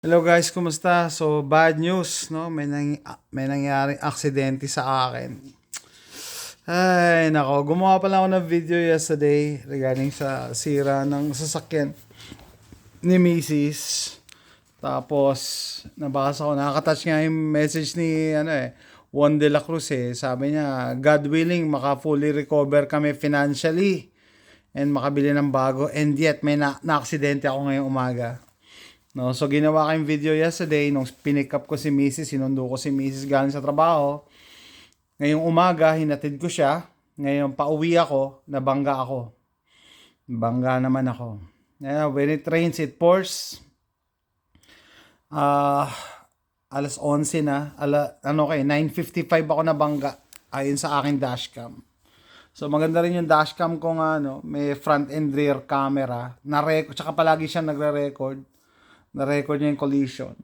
Hello guys, kumusta? So, bad news, no? May nangyaring aksidente sa akin. Ay, nako. Gumawa pala ako ng video yesterday regarding sa sira ng sasakyan ni Mrs. Tapos, nabasa ko, nakaka-touch nga yung message ni, Juan de la Cruz eh. Sabi niya, God willing, maka-fully recover kami financially and makabili ng bago. And yet, may na-aksidente ako ngayong umaga. No, so ginawa ko yung video yesterday nung pinick up ko si Mrs. Sinundo ko si Mrs. galing sa trabaho. Ngayong umaga, hinatid ko siya. Ngayon, pauwi ako, nabangga ako. Bangga naman ako. When it rains, it pours. Alas 11 na. 9:55 ako nabangga. Ayon sa aking dashcam. So maganda rin yung dashcam ko nga, may front and rear camera. Tsaka palagi siya nagre-record. Na-record niya yung collision.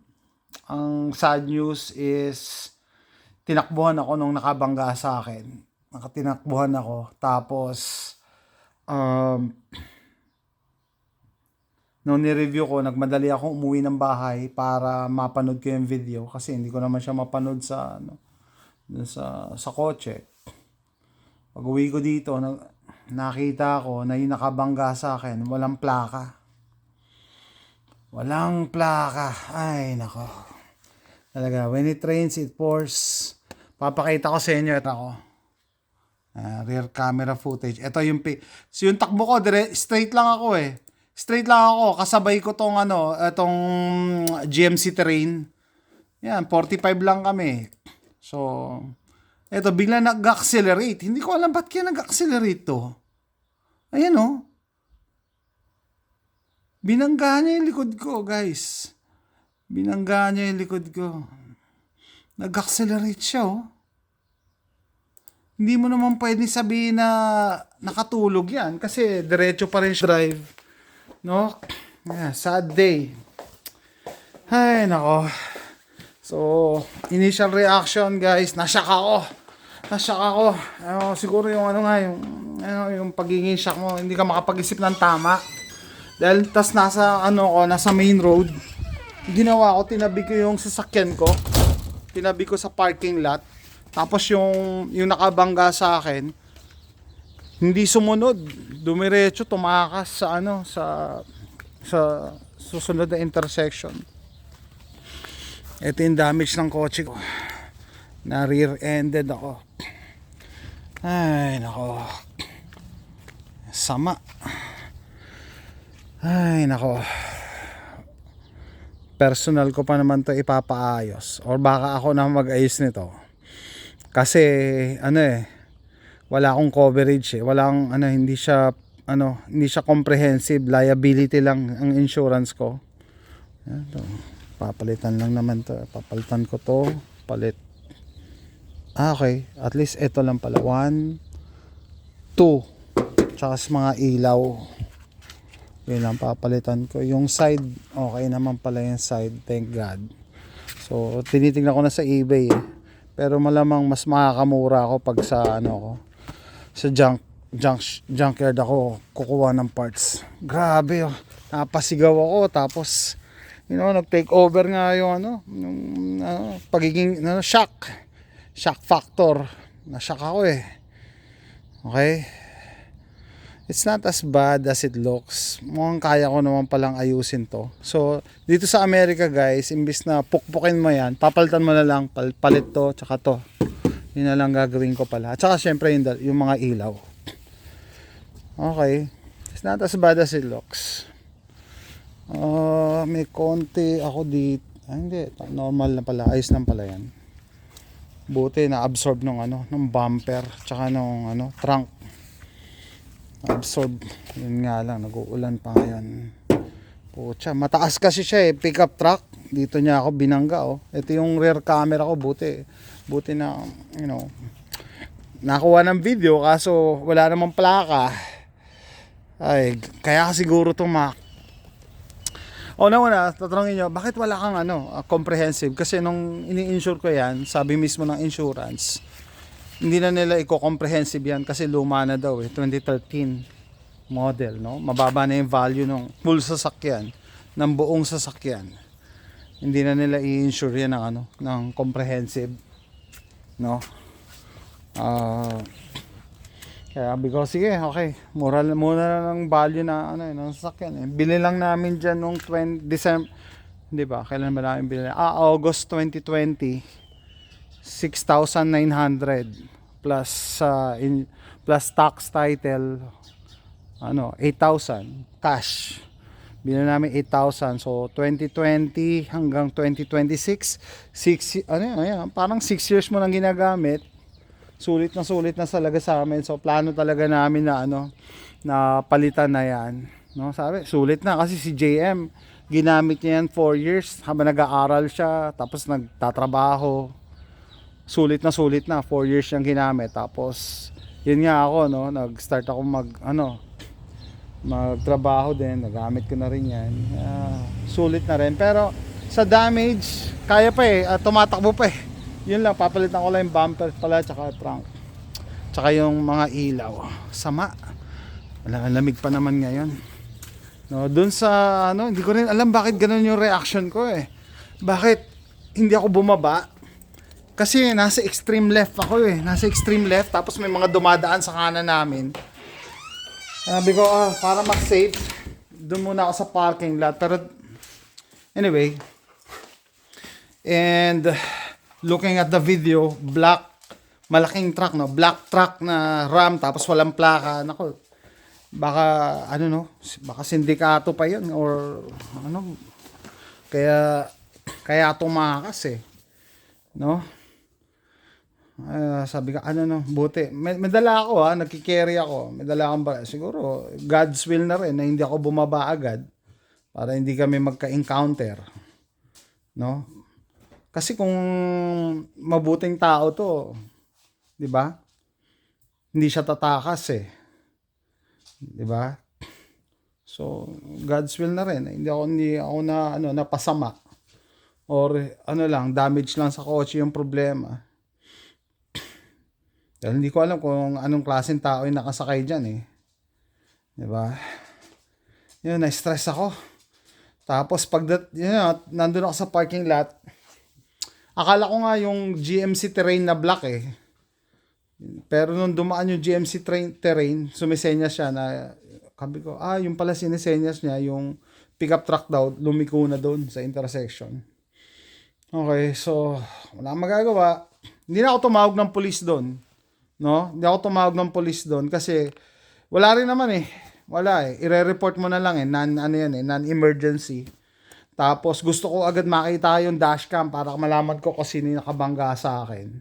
Ang sad news is tinakbuhan ako nung nakabangga sa akin. Nakatinakbuhan ako. Tapos nung ni-review ko, nagmadali ako umuwi ng bahay para mapanood ko yung video kasi hindi ko naman siya mapanood sa sa kotse. Pag-uwi ko dito, nakita ko na yung nakabangga sa akin, walang plaka. Walang plaka. Ay, nako. Talaga, when it rains, it pours. Papakita ko sa inyo. Ito ako. Rear camera footage. Ito yung so yung takbo ko, straight lang ako eh. Straight lang ako. Kasabay ko tong itong GMC Terrain. Yan, 45 lang kami. So, ito, bigla nag-accelerate. Hindi ko alam ba't kaya nag-accelerate to. Ayan oh. Binangga niya yung likod ko, guys. Binangga niya yung likod ko. Nag-accelerate siya, oh. Hindi mo naman pwede sabihin na nakatulog yan kasi diretso pa rin siya drive. No? Yeah, sad day. Ay, nako. So, initial reaction, guys. Nashock ako. Siguro yung yung pagiging shock mo, hindi ka makapag-isip ng tama. Dahil nasa main road, ginawa ko, tinabi ko yung sasakyan ko. Tinabi ko sa parking lot. Tapos yung nakabangga sa akin, hindi sumunod. Dumiretso, tumakas sa susunod na intersection. Ito yung damage ng kotse ko. Na rear-ended ako. Ay, nako. Sama. Ay, nako. Personal ko pa naman to ipapaayos. Or baka ako na mag-ayos nito. Kasi, wala akong coverage eh. Hindi siya comprehensive. Liability lang ang insurance ko. Ito. Papalitan lang naman to. Papalitan ko to. Palit. Okay. At least ito lang pala. 1, 2. Tsaka sa mga ilaw. Yun lang, papalitan ko. Yung side, okay naman pala yung side. Thank God. So, tinitingnan ko na sa eBay eh. Pero malamang mas makakamura ako pag sa sa junkyard ako kukuha ng parts. Grabe oh. Napasigaw ako tapos nag-take over nga yung pagiging shock factor. Na-shock ako eh. Okay? It's not as bad as it looks. Mukhang kaya ko naman palang ayusin to. So, dito sa Amerika guys, imbis na pukpukin mo yan, papalitan mo na lang, palit to, tsaka to. Yun na lang gagawin ko pala. At saka syempre yung mga ilaw. Okay. It's not as bad as it looks. May konti ako dito. Hindi. Normal na pala. Ayos lang pala yan. Buti na-absorb ng bumper, tsaka nung trunk. Absorb. Yun nga lang, nag-uulan pa ngayon. Pucha, mataas kasi siya eh, pickup truck. Dito niya ako binangga oh. Ito yung rear camera ko, buti na nakuha ng video kaso wala namang plaka. Ay, kaya siguro una, tatanungin nyo, bakit wala kang comprehensive? Kasi nung ini-insure ko yan, sabi mismo ng insurance, hindi na nila i-comprehensive yan kasi luma na daw eh, 2013 model, no? Mababa na yung value ng full sasakyan, ng buong sasakyan. Hindi na nila i-insure yan ng ano, ng comprehensive, no? Ah, kaya sabi ko, sige, okay. Mura na ng value na ano, ng sasakyan eh. Bili lang namin diyan nung 20 December, 'di ba? Kailan ba namin bili? August 2020. 6,900 plus plus tax title ano 8,000 cash. Bili namin 8,000. So 2020 hanggang 2026, 6 ano yan, parang 6 years mo nang ginagamit. Sulit na talaga sa amin. So plano talaga namin na ano na palitan na yan, no? Sabi, sulit na kasi si JM ginamit niya yan 4 years habang nag-aaral siya, tapos nagtatrabaho. Sulit na 4 years siyang ginamit. Tapos yun nga ako, no, nag-start ako magtrabaho din, nagamit ko na rin yan. Sulit na rin, pero sa damage kaya pa eh, tumatakbo pa eh. Yun lang, papalitan ko lang yung bumper pala, tsaka trunk, tsaka yung mga ilaw. Sama, wala, lamig pa naman ngayon, no. Dun sa ano, hindi ko rin alam bakit ganun yung reaction ko eh. Bakit hindi ako bumaba? Kasi nasa extreme left ako eh. Nasa extreme left, tapos may mga dumadaan sa kanan namin. Sabi ko, para mas-safe, doon muna ako sa parking lot. Pero anyway, and looking at the video, malaking truck, no? Black truck na Ram, tapos walang plaka. Nako, baka ano, no? Baka sindikato pa yun or ano. Kaya tumakas eh, no? Sabi ko, ano, no, buti may dala ako, nagki-carry ako, may dala akong siguro God's will na rin na hindi ako bumaba agad para hindi kami magka-encounter, no? Kasi kung mabuting tao to, di ba, hindi siya tatakas eh, di ba? So God's will na rin, hindi ako na ano, napasama or ano lang, damage lang sa kotse yung problema. Dahil hindi ko alam kung anong klaseng tao yung nakasakay dyan eh. Diba? Yun, na-stress ako. Tapos nandun ako sa parking lot, akala ko nga yung GMC terrain na black eh. Pero nung dumaan yung GMC terrain, sumisenyas siya na, sabi ko, yung pala sinisenyas niya, yung pickup truck daw, lumiko na doon sa intersection. Okay, so, wala akong magagawa. Hindi na ako tumawag ng police doon. No? Hindi ako tumawag ng police doon kasi wala rin naman eh. Wala eh. Ire-report mo na lang eh. Non-emergency. Tapos gusto ko agad makita yung dashcam para malaman ko kung sino yung nakabangga sa akin.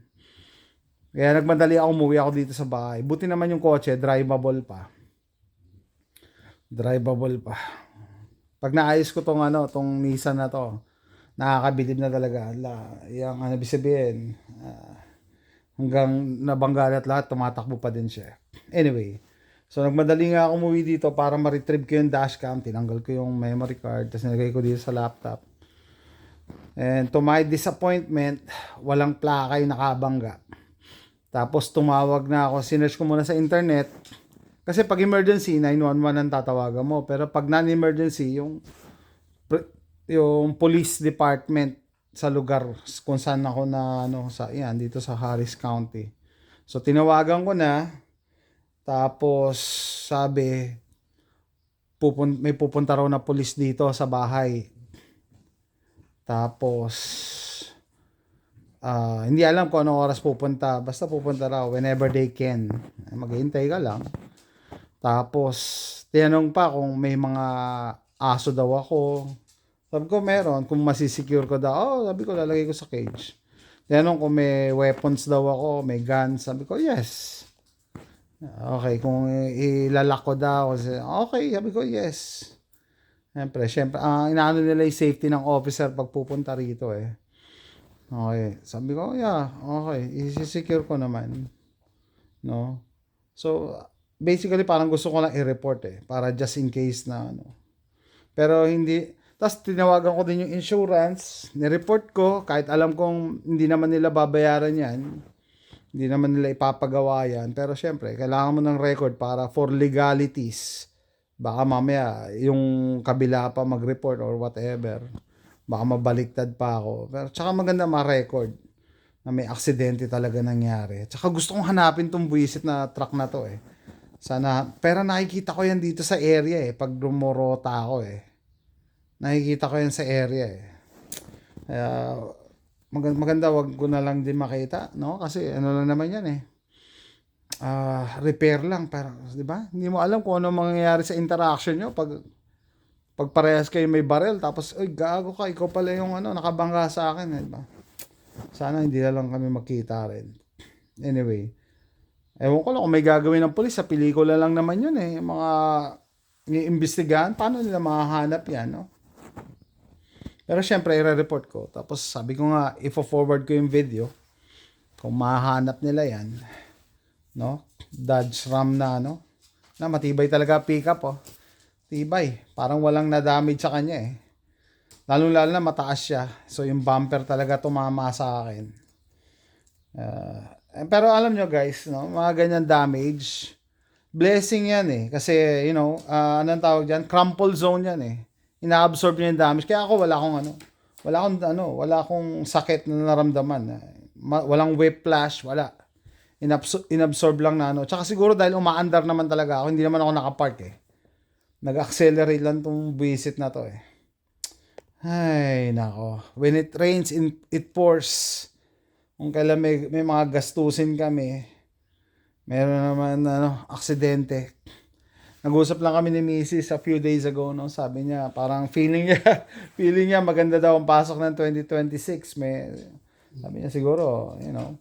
Kaya nagmadali ako, umuwi ako dito sa bahay. Buti naman yung kotse, drivable pa. Pag naayos ko tong Nissan na to, nakakabilib na talaga. Yung ibig sabihin, hanggang nabangga at lahat, tumatakbo pa din siya. Anyway, so nagmadali nga ako umuwi dito para ma-retrieve ko yung dashcam. Tinanggal ko yung memory card, tapos nilagay ko dito sa laptop. And to my disappointment, walang plaka yung nakabangga. Tapos tumawag na ako, sinearch ko muna sa internet. Kasi pag emergency, 911 ang tatawagan mo. Pero pag non-emergency, yung police department sa lugar kung saan ako na dito sa Harris County. So tinawagan ko na, tapos sabi may pupunta raw na police dito sa bahay. Tapos hindi alam kung anong oras pupunta, basta pupunta raw whenever they can. Maghihintay ka lang. Tapos tinanong pa kung may mga aso daw ako. Sabi ko meron, kung masisecure ko daw. Sabi ko lalagay ko sa cage. Tinanong kung may weapons daw ako, may guns. Sabi ko yes. Okay, kung ilalak ko daw. Okay, sabi ko yes. Siyempre, inaano nila yung safety ng officer pag pupunta rito eh. Okay, sabi ko yeah, okay, i-secure ko naman. No? So, basically parang gusto ko lang i-report eh, para just in case na Pero hindi. Tapos tinawagan ko din yung insurance, ni-report ko, kahit alam kong hindi naman nila babayaran yan, hindi naman nila ipapagawa yan, pero syempre, kailangan mo ng record para for legalities. Baka mamaya, yung kabila pa mag-report or whatever. Baka mabaliktad pa ako. Pero tsaka maganda ma-record na may aksidente talaga nangyari. Tsaka gusto kong hanapin tong buwisit na truck na to eh. Sana, pero nakikita ko yan dito sa area eh. Pag rumorota ako eh. Nakikita ko yan sa area eh. Kaya, maganda wag ko na lang din makita, no? Kasi ano lang naman yan eh. Repair lang, pero, di ba? Hindi mo alam kung ano mangyayari sa interaction nyo pag parehas kayo may barrel, tapos, oy, gago ka, ikaw pala yung ano, nakabangga sa akin, di ba? Sana hindi na lang kami magkita rin. Anyway, ewan ko lang kung may gagawin ng pulis, sa pelikula lang naman yun eh. Yung mga iimbestigahan, paano nila makahanap yan, no? Pero syempre, i-report ko. Tapos sabi ko nga, ifo-forward ko yung video. Kung mahanap nila yan, no? Dodge Ram na, ano? Na matibay talaga pickup, oh. Tibay. Parang walang na-damage sa kanya, eh. Lalo-lalo na mataas siya. So, yung bumper talaga tumama sa akin. Pero alam nyo guys, no? Mga ganyan damage, blessing yan eh. Kasi, you know, anong tawag dyan? Crumple zone yan eh. Ina-absorb niya yung damage. Kaya ako wala akong sakit na naramdaman. Walang whiplash, wala. Inabsorb lang na ano. Tsaka siguro dahil umaandar naman talaga ako, hindi naman ako nakapark eh. Nag-accelerate lang tong visit na to eh. Ay, nako. When it rains, it pours. Kung kailan may mga gastusin kami, meron naman aksidente. Nag-usap lang kami ni Mrs. a few days ago, no? Sabi niya, parang feeling niya maganda daw ang pasok ng 2026. Sabi niya siguro, you know,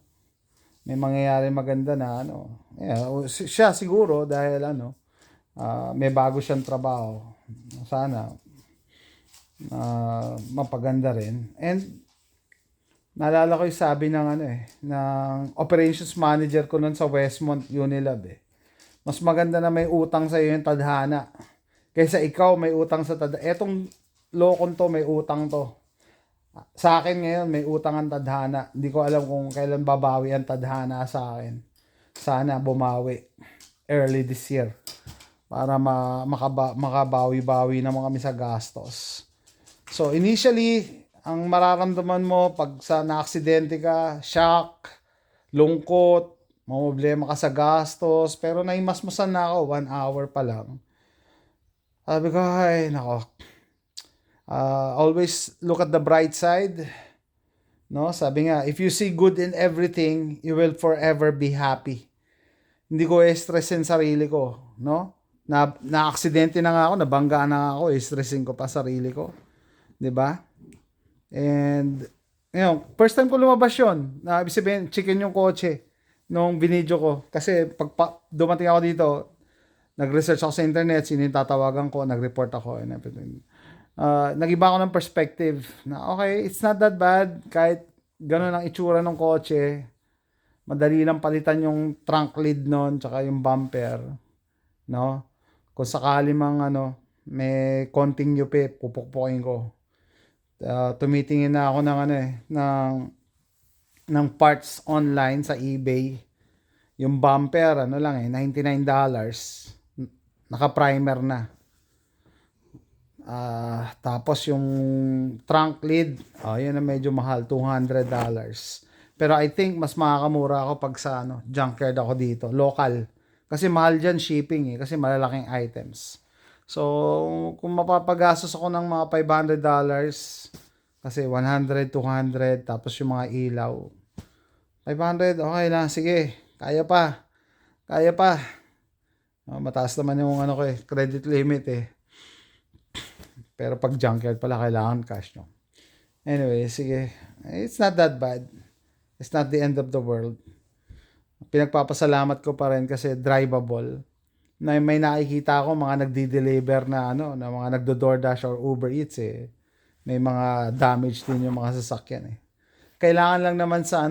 may mangyayari maganda na ano. Yeah, siya siguro dahil may bago siyang trabaho. Sana mapaganda rin. And naalala ko yung sabi ng ng operations manager ko nun sa Westmont Unilab eh. Mas maganda na may utang sa iyo yung tadhana kaysa ikaw may utang sa tadhana. Etong lokon to may utang to. Sa akin ngayon may utang ang tadhana. Hindi ko alam kung kailan babawi ang tadhana sa akin. Sana bumawi early this year para makabawi-bawi naman kami sa gastos. So initially, ang mararamdaman mo pag na-aksidente ka, shock, lungkot, problema ka sa gastos, pero naimasmasan na ako, 1 hour pa lang. Sabi ko, ay, nako. Always look at the bright side. No? Sabi nga, if you see good in everything, you will forever be happy. Hindi ko stressin sarili ko, no? Na-aksidente na nga ako, nabangga na ako, stressin ko pa sarili ko. 'Di ba? And first time ko lumabas 'yon. Ibig sabihin, chicken yung kotse nung binidyo ko. Kasi pag dumating ako dito, nag-research ako sa internet, sino yung tatawagan ko, nag-report ako and everything. Nag-iba ako ng perspective na okay, it's not that bad kahit gano'n ang itsura ng kotse. Madali lang palitan yung trunk lid nun, tsaka yung bumper, no? Kung sakali mang may konting yupi, pupukpukin ko. Tumitingin na ako ng parts online sa eBay. Yung bumper, $99. Naka-primer na. Tapos yung trunk lid, yun na medyo mahal, $200. Pero I think mas makakamura ako pag sa junkyard ako dito, local. Kasi mahal dyan shipping kasi malalaking items. So, kung mapapagastos ako ng mga $500, kasi 100, 200, tapos yung mga ilaw, 500, okay lang, sige, kaya pa. Mataas naman yung credit limit eh. Pero pag junkyard pala, kailangan cash no. Anyway, sige, it's not that bad. It's not the end of the world. Pinagpapasalamat ko pa rin kasi drivable. Na may nakikita ako mga nagdi-deliver na na mga nagdo-DoorDash or Uber Eats eh. May mga damage din yung mga sasakyan eh. Kailangan lang naman sa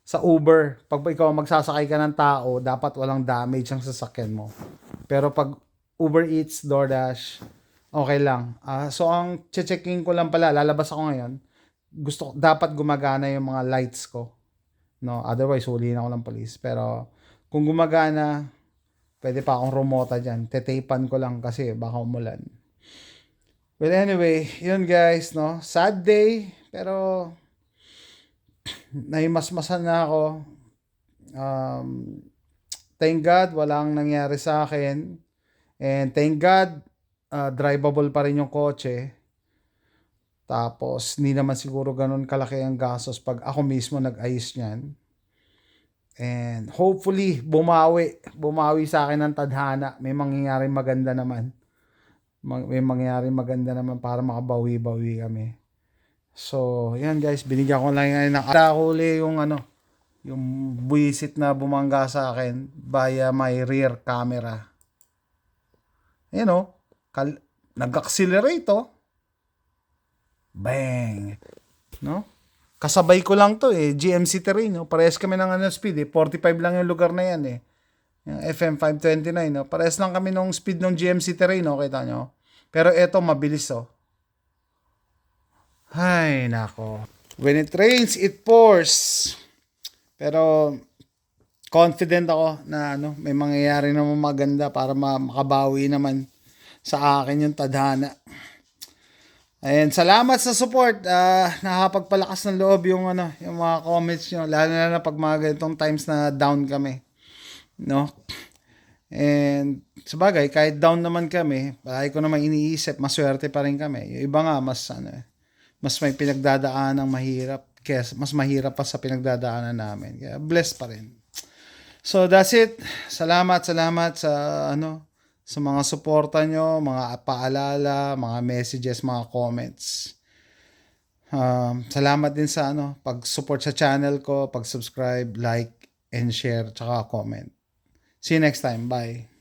sa Uber, pag ikaw magsasakay ka ng tao, dapat walang damage ang sasakyan mo. Pero pag Uber Eats, DoorDash, okay lang. So ang checking ko lang pala, lalabas ako ngayon. Dapat gumagana yung mga lights ko. No, otherwise huliin ako ng police. Pero kung gumagana, pwede pa akong rumota diyan. Tetapan ko lang kasi baka umulan. Well, anyway, yun guys, no? Sad day, pero naimasmasan na ako. Um, Thank God, walang nangyari sa akin. And thank God, drivable pa rin yung kotse. Tapos, hindi naman siguro ganun kalaki ang gastos pag ako mismo nag-ayos niyan. And hopefully, bumawi sa akin ng tadhana. May mangyayaring maganda naman. May mangyayaring maganda naman para makabawi-bawi kami. So, yan guys, binigyan ko lang ngayon ng huli yung yung buwisit na bumangga sa akin via my rear camera. Nag-accelerate oh. Bang! No? Kasabay ko lang to GMC Terrain, no? Parehas kami ng speed 45 lang yung lugar na yan Yung FM 529, no? Parehas lang kami ng speed ng GMC Terrain, no? Kita nyo? Pero eto mabilis Ay, nako. When it rains, it pours. Pero confident ako na may mangyayari naman maganda para makabawi naman sa akin yung tadhana. And salamat sa support. Nakakapagpalakas ng loob yung yung mga comments nyo, lalo na pag mga ganitong times na down kami. No? And sabagay, kahit down naman kami, palagi ko naman iniisip, maswerte pa rin kami. Yung iba nga mas may pinagdadaan ng mahirap, kaya mas mahirap pa sa pinagdadaanan namin. Kaya blessed pa rin. So that's it. Salamat sa sa mga suporta nyo, mga paalala, mga messages, mga comments. Salamat din sa pag-support sa channel ko, pag-subscribe, like, and share, tsaka comment. See you next time. Bye.